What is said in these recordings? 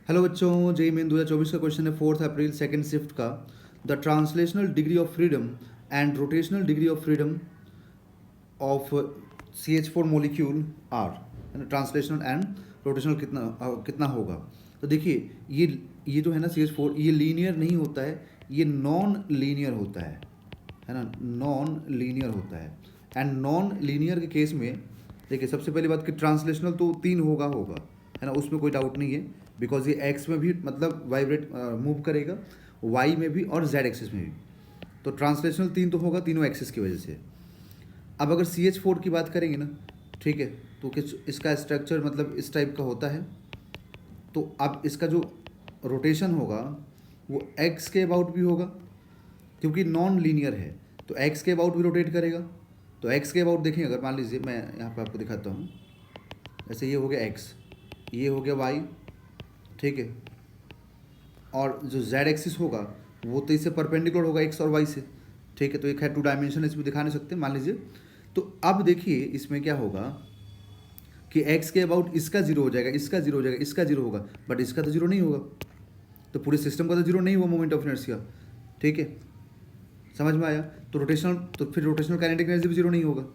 Hello बच्चों, JEE main 2024 का question है 4 अप्रैल सेकेंड शिफ्ट का। The translational degree of freedom and rotational degree of freedom of CH4 molecule are. Translational and rotational कितना होगा। तो देखिए, ये जो है ना CH4, ये लीनियर नहीं होता है, ये नॉन लीनियर होता है ना, नॉन लीनियर होता है। एंड नॉन लीनियर के केस में देखिए, सबसे पहली बात कि ट्रांसलेशनल तो 3 होगा है ना, उसमें कोई डाउट नहीं है। बिकॉज ये एक्स में भी मतलब वाइब्रेट मूव करेगा, वाई में भी और जेड एक्सिस में भी। तो ट्रांसलेशनल 3 तो होगा, तीनों एक्सिस की वजह से। अब अगर CH4 की बात करेंगे ना, ठीक है, तो इसका स्ट्रक्चर मतलब इस टाइप का होता है। तो अब इसका जो रोटेशन होगा वो एक्स के अबाउट भी होगा, क्योंकि नॉन लीनियर है तो एक्स के अबाउट भी रोटेट करेगा। तो एक्स के अबाउट देखें, अगर मान लीजिए मैं यहाँ पे आपको दिखाता हूँ, जैसे ये हो गया एक्स, ये हो गया वाई, ठीक है, और जो जेड एक्सिस होगा वो तो इससे परपेंडिकुलर होगा एक्स और वाई से, ठीक है। तो एक है 2 डायमेंशन, इसमें दिखा नहीं सकते मान लीजिए। तो अब देखिए इसमें क्या होगा कि एक्स के अबाउट इसका जीरो हो जाएगा, इसका जीरो हो जाएगा, इसका जीरो होगा, बट इसका तो जीरो नहीं होगा। तो पूरे सिस्टम का तो जीरो नहीं हुआ मोमेंट ऑफ इनर्शिया, ठीक है, समझ में आया। तो रोटेशनल, तो फिर रोटेशनल काइनेटिक एनर्जी भी जीरो नहीं होगा,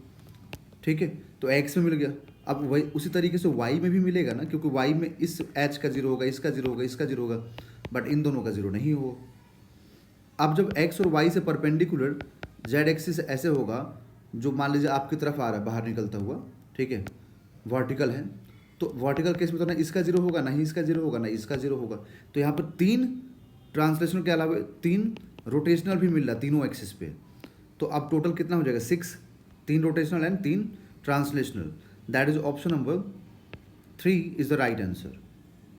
ठीक है। तो एक्स में मिल गया। अब वही उसी तरीके से वाई में भी मिलेगा ना, क्योंकि वाई में इस एच का जीरो होगा, इसका जीरो होगा, इसका जीरो होगा, बट इन दोनों का जीरो नहीं होगा। अब जब एक्स और वाई से परपेंडिकुलर जेड एक्सिस ऐसे होगा, जो मान लीजिए आपकी तरफ आ रहा है बाहर निकलता हुआ, ठीक है, वर्टिकल है, तो वर्टिकल केस में तो ना इसका जीरो होगा, ना ही इसका जीरो होगा, ना इसका जीरो होगा। तो यहाँ पर 3 ट्रांसलेशनल के अलावा 3 रोटेशनल भी मिल रहा है तीनों एक्सिस पे। तो अब टोटल कितना हो जाएगा, 6, 3 rotational and 3 translational. That is option number 3 is the right answer.